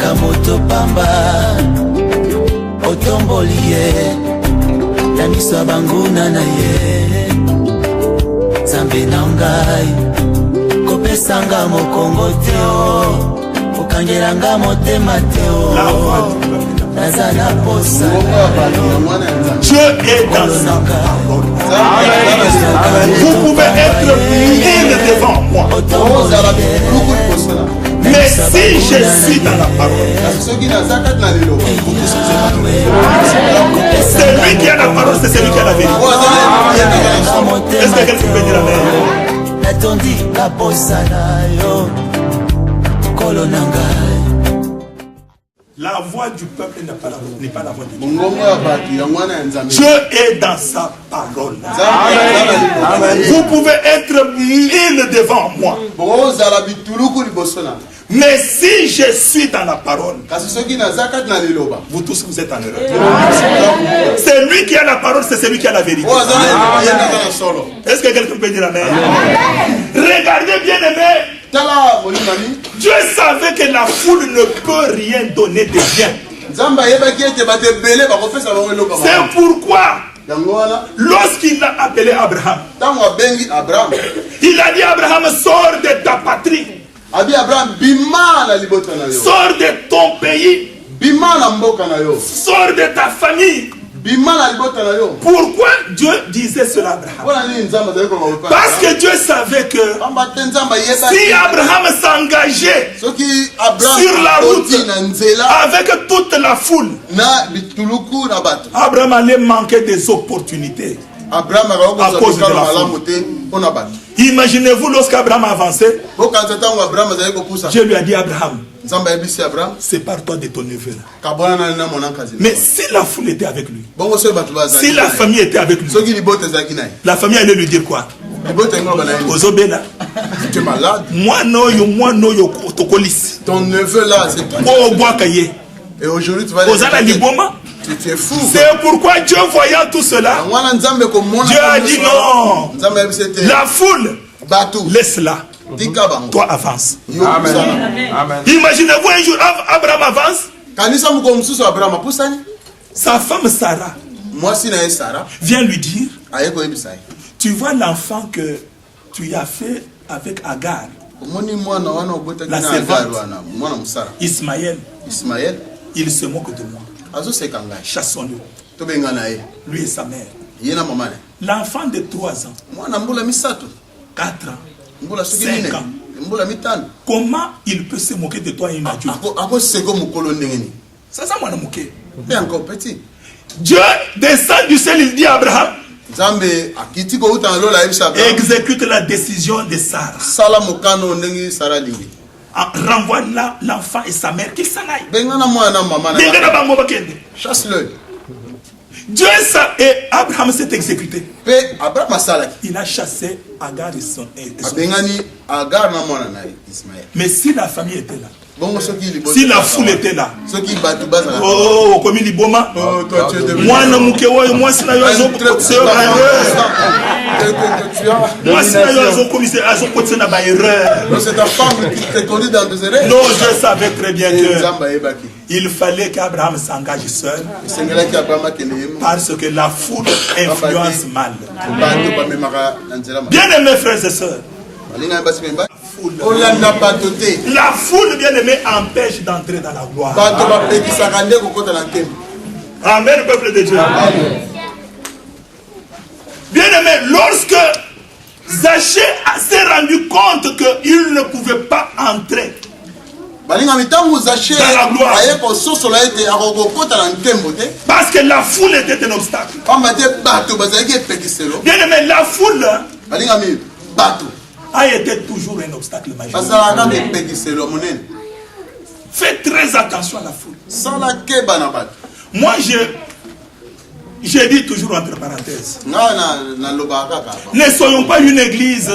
Nakamoto pamba otomboliye na miso banguna na ye Zambe na ngai kopesanga mokongo teo okangelanga motema teo nazana posa Dieu est dans sa parole. Vous pouvez être nul devant moi. Mais si je suis dans la parole, c'est lui qui a la parole, c'est celui qui a la vérité. Est-ce que quelqu'un peut dire amen? La voix du peuple n'est pas la voix de Dieu. Dieu est dans sa parole. Vous pouvez être nul devant moi. Mais si je suis dans la parole, vous tous vous êtes en erreur. C'est lui qui a la parole, c'est celui qui a la vérité. Est-ce que quelqu'un peut dire amen? Regardez bien aimé. Dieu savait que la foule ne peut rien donner de bien. C'est pourquoi lorsqu'il a appelé Abraham, il a dit Abraham, sors de ta patrie. Sors de ton pays. Sors de ta famille. Pourquoi Dieu disait cela à Abraham? Parce que Dieu savait que si Abraham s'engageait sur la route avec toute la foule, Abraham allait manquer des opportunités à cause de la foule. Imaginez-vous lorsqu'Abraham avançait, Dieu lui a dit Abraham, sépare-toi de ton neveu. Mais si la foule était avec lui, si la famille était avec lui, la famille allait lui dire quoi? Tu es malade. Ton neveu là, c'est toi. Et aujourd'hui tu vas aller. Tu es fou. C'est pourquoi Dieu, voyant tout cela, Dieu a dit non. La foule, laisse-la. Toi avance. Amen. Imaginez-vous un jour, Abraham avance. Sa femme Sarah vient lui dire, tu vois l'enfant que tu as fait avec Agar, la servante, Ismaël, il se moque de moi. Chassons-le. Lui et sa mère. L'enfant de 3 ans, 4 ans, 5 ans. Comment il peut se moquer de toi et une adulte? Ça, moi, moqué. Encore petit. Dieu descend du ciel, il dit à Abraham, exécute la décision de Sarah. Renvoie l'enfant et sa mère qui s'en aillent. Chasse-le. Dieu et Abraham s'est exécuté. Il a chassé Agar et son Mais si la famille était là, si la foule était là, oh, comme il dit Boma, moi, c'est ta femme qui te conduit dans des erreurs. Non, je savais très bien que il fallait qu'Abraham s'engage seul parce que la foule influence mal. Bien aimés frères et sœurs, la foule bien aimée empêche d'entrer dans la gloire. Amen, peuple de Dieu. Bien aimé, lorsque Zachée s'est rendu compte qu'il ne pouvait pas entrer dans la gloire, parce que la foule était un obstacle. Bien aimé, la foule a été toujours un obstacle majeur. Faites très attention à la foule. Moi, je dis toujours entre parenthèses, ne soyons pas une église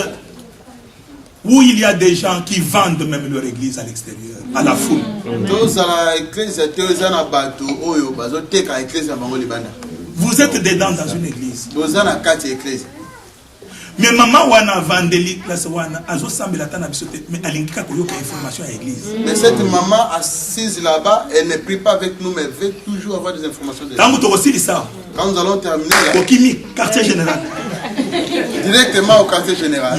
où il y a des gens qui vendent même leur église à l'extérieur, à la foule. Vous êtes dedans dans une église. Mais maman wana vandeli place wana azo sambela tana bisote mais alingika koyoka information à l'église. Mais cette maman assise là-bas, elle ne prie pas avec nous mais veut toujours avoir des informations de l'église. Quand nous allons terminer là, au Kimi, quartier général. Directement au quartier général.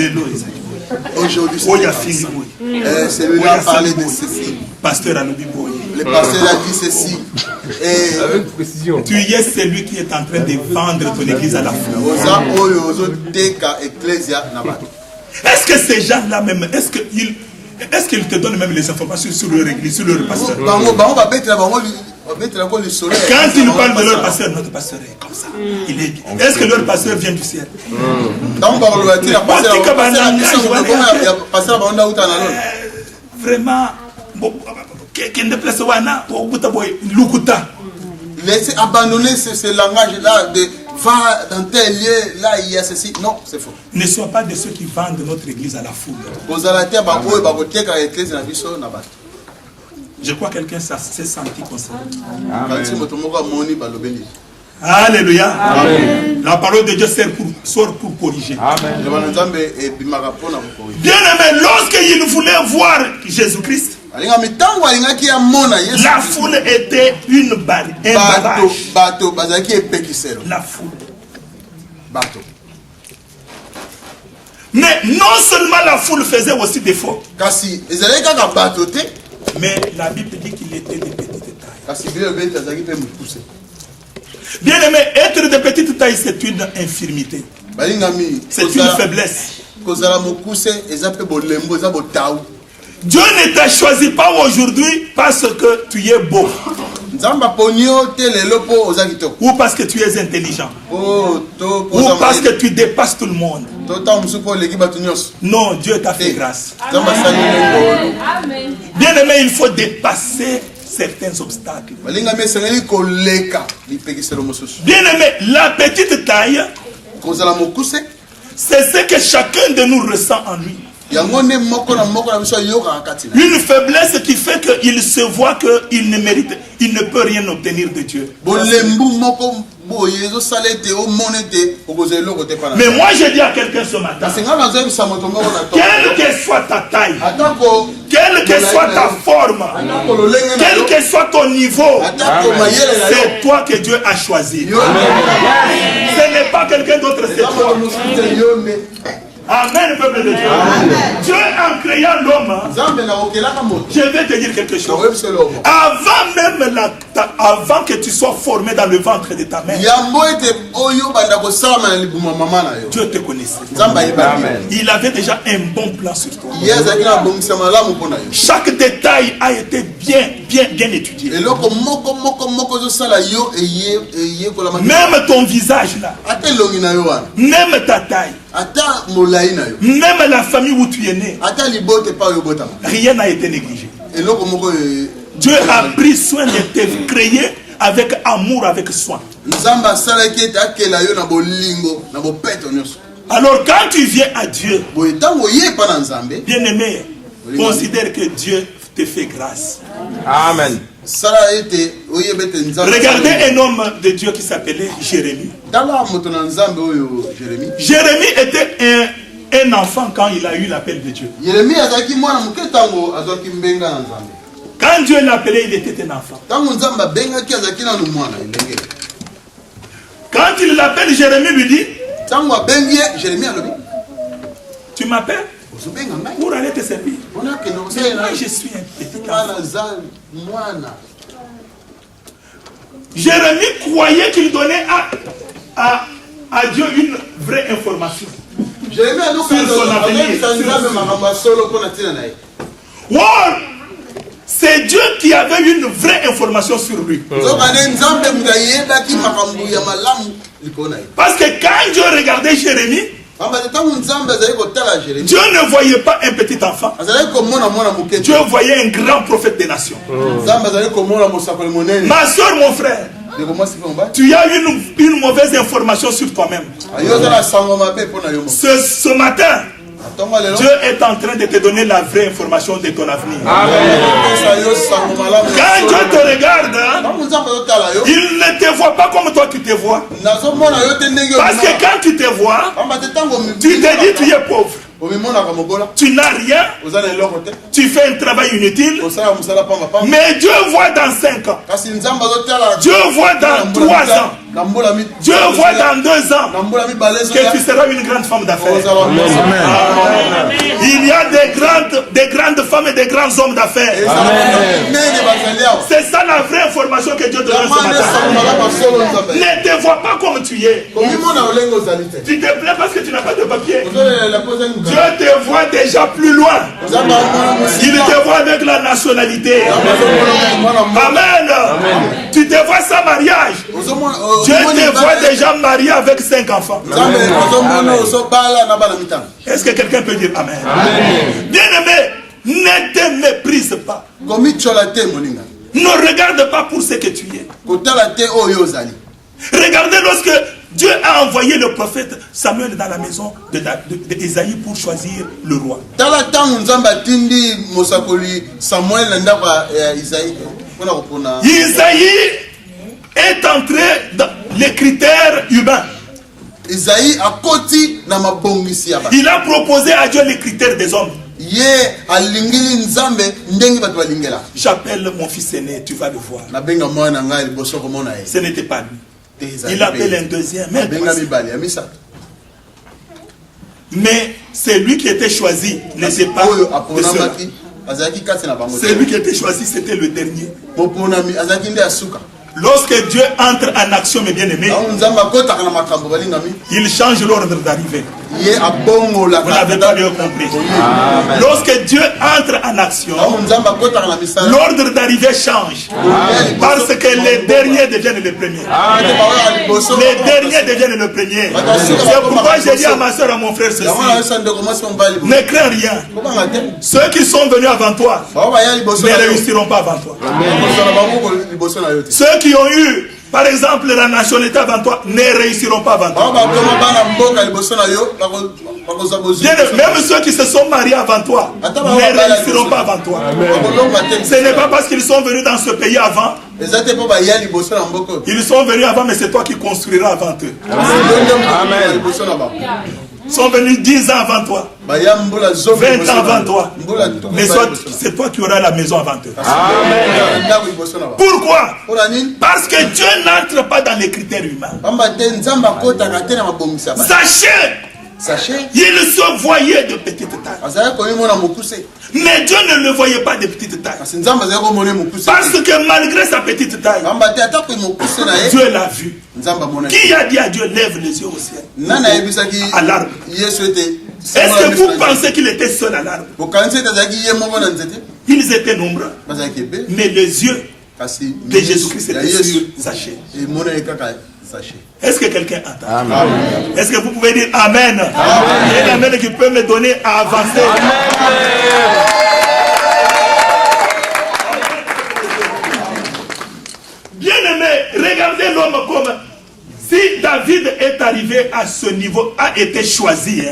Aujourd'hui, celui-là a parlé de ceci. Pasteur Alobiboy. Le pasteur a dit ceci. Et avec précision. Tu es celui qui est en train de vendre ton église à la foule. Est-ce que ces gens-là même, est-ce qu'ils te donnent même les informations sur leur église, sur leur pasteur? Quand ils parlent de leur pasteur, notre pasteur est comme ça. Il est bien. Est-ce que leur pasteur vient du ciel? Vraiment, laissez abandonner ce langage-là de va dans tel lieu, là il y a ceci. Non, c'est faux. Ne sois pas de ceux qui vendent notre église à la foule. Je crois que quelqu'un s'est senti concerné. Alléluia. Amen. La parole de Dieu sort pour corriger. Amen. Bien aimé, lorsqu'il voulait voir Jésus-Christ, la foule était une barrière. La foule. Mais non seulement la foule faisait aussi des fautes, mais la Bible dit qu'il était de petite taille. Bien aimé, être de petite taille, c'est une infirmité. C'est une faiblesse. Dieu ne t'a choisi pas aujourd'hui parce que tu es beau. Ou parce que tu es intelligent. Ou parce que tu dépasses tout le monde. Non, Dieu t'a fait grâce. Bien aimé, il faut dépasser certains obstacles. Bien aimé, la petite taille, c'est ce que chacun de nous ressent en lui. Une faiblesse qui fait qu'il se voit qu'il ne mérite, il ne peut rien obtenir de Dieu. Mais moi je dis à quelqu'un ce matin, quelle que soit ta taille, quelle que soit ta forme, quel que soit ton niveau, c'est toi que Dieu a choisi. Ce n'est pas quelqu'un d'autre, c'est toi. Amen, peuple de Dieu. Dieu en créant l'homme, je vais te dire quelque chose. Avant que tu sois formé dans le ventre de ta mère, Dieu te connaissait. Il avait déjà un bon plan sur toi. Chaque détail a été bien étudié. Même ton visage là, même ta taille, même la famille où tu es né, rien n'a été négligé. Dieu a pris soin de te créer avec amour, avec soin. Alors quand tu viens à Dieu, bien aimé, considère que Dieu te fait grâce. Amen. Regardez un homme de Dieu qui s'appelait Jérémie. Jérémie était un enfant quand il a eu l'appel de Dieu. Quand Dieu l'appelait, il était un enfant. Quand il l'appelle, Jérémie lui dit, tu m'appelles pour aller te servir. Mais moi je suis un petit enfant. Jérémie croyait qu'il donnait à Dieu une vraie information sur son avenir. C'est Dieu qui avait une vraie information sur lui. Parce que quand Dieu regardait Jérémie, Dieu ne voyait pas un petit enfant. Dieu voyait un grand prophète des nations. Ma soeur, mon frère, tu as une mauvaise information sur toi-même. Ce matin, Dieu est en train de te donner la vraie information de ton avenir. Quand Dieu te regarde, il ne te voit pas comme toi tu te vois. Parce que quand tu te vois, tu te dis tu es pauvre. Tu n'as rien, tu fais un travail inutile, mais Dieu voit dans 5 ans, Dieu voit dans 3 ans, Dieu voit dans 2 ans que tu seras une grande femme d'affaires. Il y a des grandes femmes et des grands hommes d'affaires. C'est ça la vraie information que Dieu te donne ce matin. Ne te vois pas comme tu es. Tu te plains parce que tu n'as pas de papier. Dieu te voit déjà plus loin. Il te voit avec la nationalité. Amen. Tu te vois sans mariage. Dieu te voit déjà marié avec 5 enfants. Est-ce que quelqu'un peut dire Amen? Bien-aimé, ne te méprise pas. Ne regarde pas pour ce que tu es. Regardez lorsque Dieu a envoyé le prophète Samuel dans la maison d'Isaïe pour choisir le roi. Isaïe est entré dans les critères humains. Il a proposé à Dieu les critères des hommes. J'appelle mon fils aîné, tu vas le voir. Ce n'était pas lui. Il appelle un deuxième. Mais c'est lui qui était choisi, n'était pas de cela. C'est lui qui était choisi, c'était le dernier. Lorsque Dieu entre en action, mes bien-aimés, il change l'ordre d'arrivée. Vous n'avez pas bien compris. Lorsque Dieu entre en action, l'ordre d'arrivée change. Parce que les derniers deviennent les premiers. Les derniers deviennent les premiers. C'est pourquoi j'ai dit à ma soeur, à mon frère ceci: ne crains rien. Ceux qui sont venus avant toi ne réussiront pas avant toi. Ceux qui ont eu, par exemple, la nationalité avant toi ne réussiront pas avant toi. Même ceux qui se sont mariés avant toi ne réussiront pas avant toi. Ce n'est pas parce qu'ils sont venus dans ce pays avant. Ils sont venus avant, mais c'est toi qui construiras avant eux. Amen. Ils sont venus 10 ans avant toi, 20 ans avant toi, mais c'est toi qui auras la maison avant eux. Amen. Pourquoi? Parce que Dieu n'entre pas dans les critères humains. Sachez, il se voyait de petite taille. Mais Dieu ne le voyait pas de petite taille. Parce que malgré sa petite taille, Dieu l'a vu. Qui a dit à Dieu, lève les yeux au ciel, à l'arbre? Est-ce que vous pensez qu'il était seul à l'arbre? Ils étaient nombreux. Mais les yeux de Jésus-Christ étaient sur Sachez. Est-ce que quelqu'un entend? Est-ce que vous pouvez dire Amen? Il y a un Amen qui peut me donner à avancer. Bien-aimé, regardez l'homme comme si David est arrivé à ce niveau, a été choisi.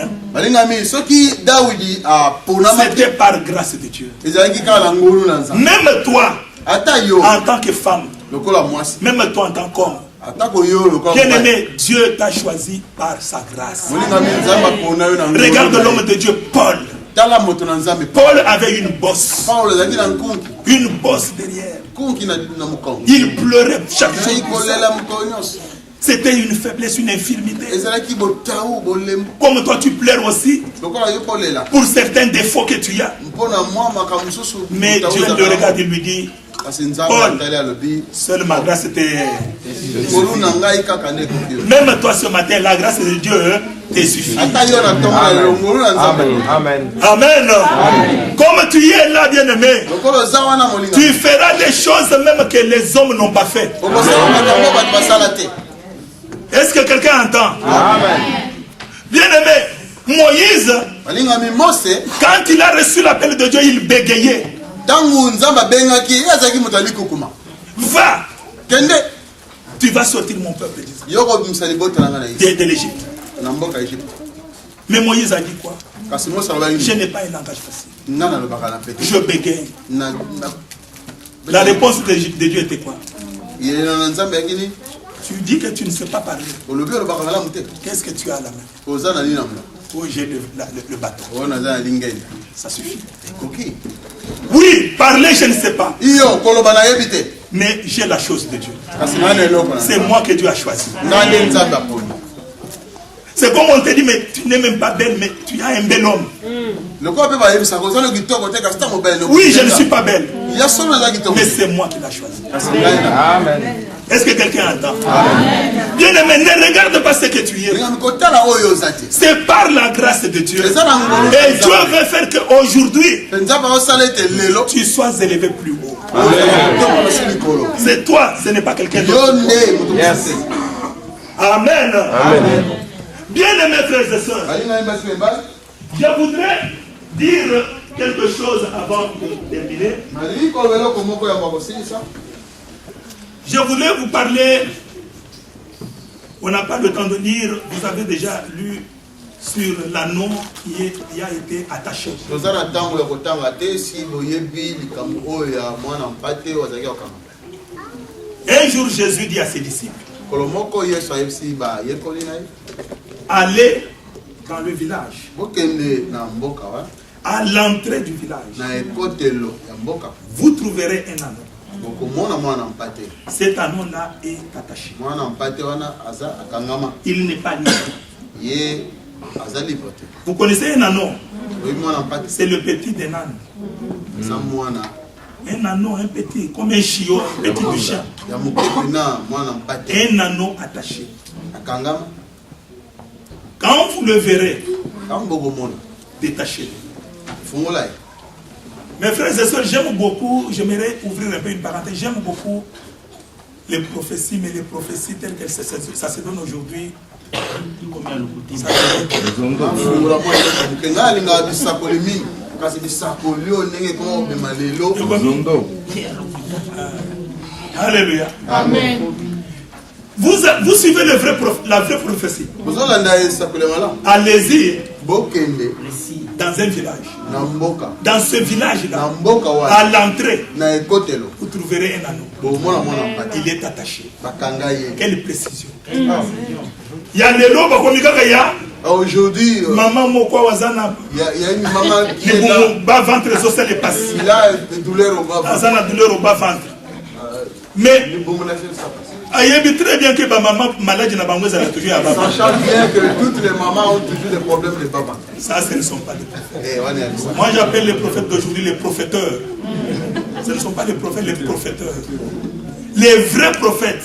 C'était par grâce de Dieu. Même toi, en tant que femme, même toi en tant qu'homme, bien-aimé, Dieu t'a choisi par sa grâce. Regarde l'homme de Dieu, Paul. Paul avait une bosse. Une bosse derrière. Il pleurait chaque jour. C'était une faiblesse, une infirmité. Comme toi tu pleures aussi pour certains défauts que tu as. Mais Dieu le regarde et lui dit: Paul, seule ma grâce était... Même toi ce matin, la grâce de Dieu te suffit. Amen. Amen. Comme tu es là, bien-aimé, tu feras des choses même que les hommes n'ont pas fait. Est-ce que quelqu'un entend? Amen. Bien-aimé, Moïse, quand il a reçu l'appel de Dieu, il bégayait. Va, tu vas sortir mon peuple de l'Égypte. Mais Moïse a dit quoi? Je n'ai pas un langage facile. Je bégaye. La réponse de Dieu était quoi? Tu dis que tu ne sais pas parler. Qu'est-ce que tu as à la main? Oh, j'ai le bâton. Ça suffit. Oui, parler, je ne sais pas. Mais j'ai la chose de Dieu. C'est moi que Dieu a choisi. C'est comme on te dit, mais tu n'es même pas belle, mais tu as un bel homme. Oui, je ne suis pas belle. Mais c'est moi qui l'ai choisi. Amen. Est-ce que quelqu'un entend? Bien aimé, ne regarde pas ce que tu es. C'est par la grâce de Dieu. Et Dieu veut faire qu'aujourd'hui, tu sois élevé plus haut. C'est toi, ce n'est pas quelqu'un d'autre. Amen. Amen. Bien aimés frères et sœurs, je voudrais dire quelque chose avant de terminer. Je voulais vous parler, on n'a pas le temps de lire, vous avez déjà lu sur l'anneau qui a été attaché. Un jour Jésus dit à ses disciples, allez dans le village. À l'entrée du village, vous trouverez un anneau. Cet anneau-là est attaché. Il n'est pas libre. Vous connaissez un anneau? C'est le petit d'un âne. Un anneau, un petit, comme un chiot, un petit du chien. Un anneau attaché. Quand vous le verrez, détachez-le. Mes frères et sœurs, j'aime beaucoup, j'aimerais ouvrir un peu une parenthèse, j'aime beaucoup les prophéties, mais les prophéties telles qu'elles ça se donne aujourd'hui. Alléluia. Amen. Vous suivez la vraie prophétie. Allez-y dans un village. Dans ce village-là, à l'entrée, vous trouverez un anneau. Il est attaché. Quelle précision. Il y a les lobes aujourd'hui, maman moko wazana. Il y a une maman qui est là. Bas ventre social est passé. Il a des douleurs au bas ventre. Douleur au bas ventre. Mais il très bien que ma maman malade n'a pas toujours à bas ventre. Sachant bien que toutes les mamans ont toujours des problèmes de bas ventre. Ça, ce ne sont pas des prophètes. Moi, j'appelle les prophètes d'aujourd'hui les prophéteurs. Ce ne sont pas les prophètes, les prophéteurs. Les vrais prophètes,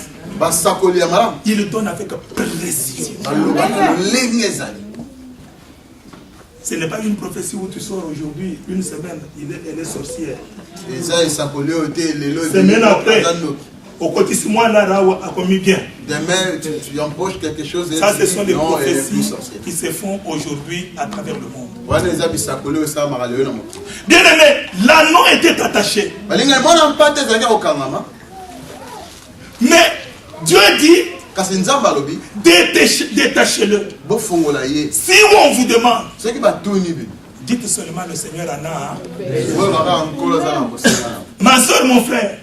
ils donnent avec précision. Ce n'est pas une prophétie où tu sors aujourd'hui, une semaine, elle est sorcière. Semaine après, au quotidien, là, a commis bien. Demain, tu empoches quelque chose. Ça, ce sont des prophéties qui se font aujourd'hui à travers le monde. Bien aimé, l'anneau était attaché. Mais Dieu dit, détachez-le. Si on vous demande, dites seulement le Seigneur en a. Ma soeur, mon frère,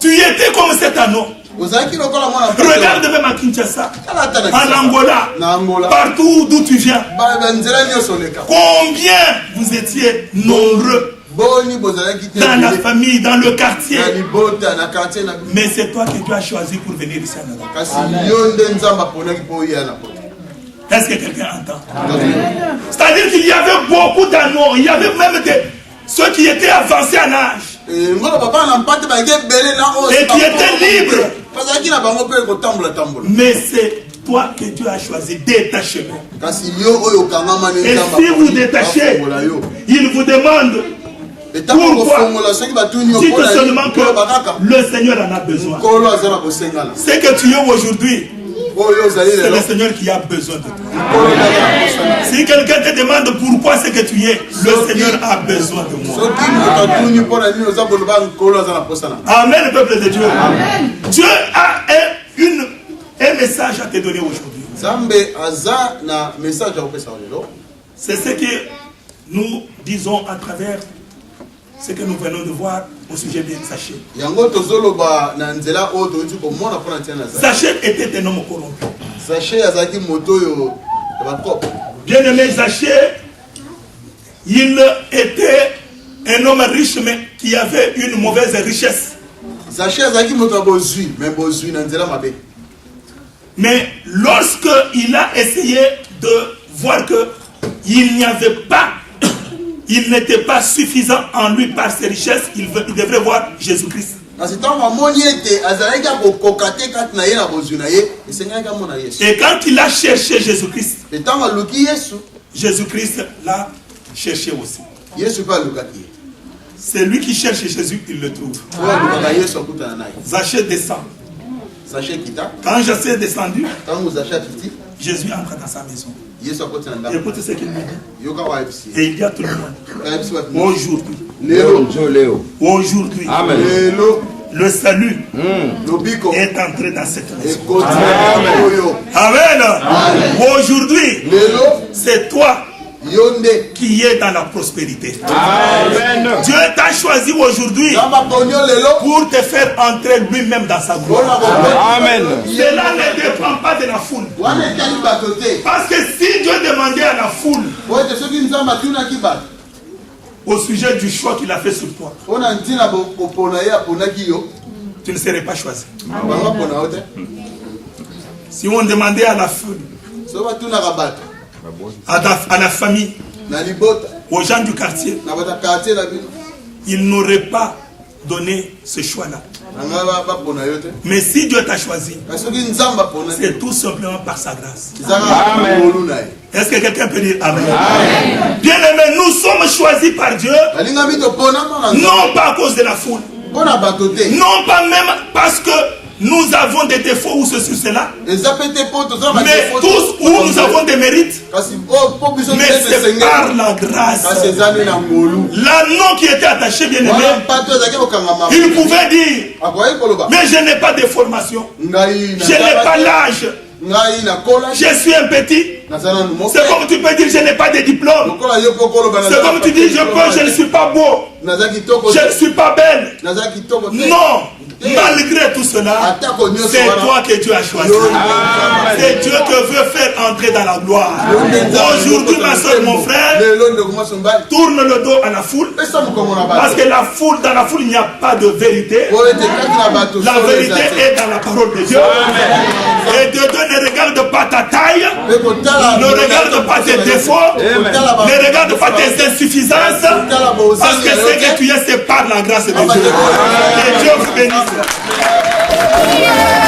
tu étais comme cet anneau. Regarde même à Kinshasa, en Angola, partout d'où tu viens. Combien vous étiez nombreux dans la famille, dans le quartier. Mais c'est toi que tu as choisi pour venir ici en Europe. Est-ce que quelqu'un entend? C'est-à-dire qu'il y avait beaucoup d'anneaux. Il y avait même ceux qui étaient avancés en âge. Et qui étaient libres. Mais c'est toi que Dieu a choisi. Détachez-le. Et si vous détachez, il vous demande pourquoi. Dites seulement que le Seigneur en a besoin. Ce que tu es aujourd'hui, c'est le Seigneur qui a besoin de toi. Si quelqu'un te demande pourquoi c'est que tu es, le Seigneur a besoin de moi. Amen, peuple de Dieu. Amen. Dieu a un message à te donner aujourd'hui. C'est ce que nous disons à travers ce que nous venons de voir au sujet de Zachée. Zachée était un homme corrompu. Bien aimé Zachée, il était un homme riche mais qui avait une mauvaise richesse. Mais lorsque il a essayé de voir que il n'y avait pas, il n'était pas suffisant en lui par ses richesses, il devrait voir Jésus-Christ. Et quand il a cherché Jésus-Christ, Jésus-Christ l'a cherché aussi. C'est lui qui cherche Jésus, il le trouve. Zachée descend. Quand Zachée est descendu, Jésus entre dans sa maison. Écoute ce qu'il me dit. Et il dit à tout le monde, aujourd'hui, le salut est entré dans cette maison. Amen. Aujourd'hui, c'est toi qui est dans la prospérité. Amen. Dieu t'a choisi aujourd'hui pour te faire entrer lui-même dans sa gloire. Amen. Cela ne dépend pas de la foule. Parce que si Dieu demandait à la foule au sujet du choix qu'il a fait sur toi, tu ne serais pas choisi. Si on demandait à la foule, à la famille, aux gens du quartier, ils n'auraient pas donné ce choix-là. Mais si Dieu t'a choisi, c'est tout simplement par sa grâce. Amen. Est-ce que quelqu'un peut dire Amen? Amen. Bien aimé, nous sommes choisis par Dieu, non pas à cause de la foule, non pas même parce que nous avons des défauts ou ceci ou cela, mais tous où nous avons des mérites, mais c'est par la grâce. L'anneau qui était attaché, bien aimé, il pouvait dire, mais je n'ai pas de formation, je n'ai pas l'âge, je suis un petit. C'est comme tu peux dire, je n'ai pas de diplôme. C'est comme tu dis, je ne suis pas beau, je ne suis pas belle. Non. Malgré tout cela, c'est toi que Dieu a choisi. C'est Dieu qui veut faire entrer dans la gloire. Aujourd'hui, ma soeur, mon frère, tourne le dos à la foule. Parce que dans la foule, il n'y a pas de vérité. La vérité est dans la parole de Dieu. Et Dieu ne regarde pas ta taille, ne regarde pas tes défauts, ne regarde pas tes insuffisances. Parce que ce que tu es, c'est par la grâce de Dieu. Que Dieu vous bénisse. Yeah.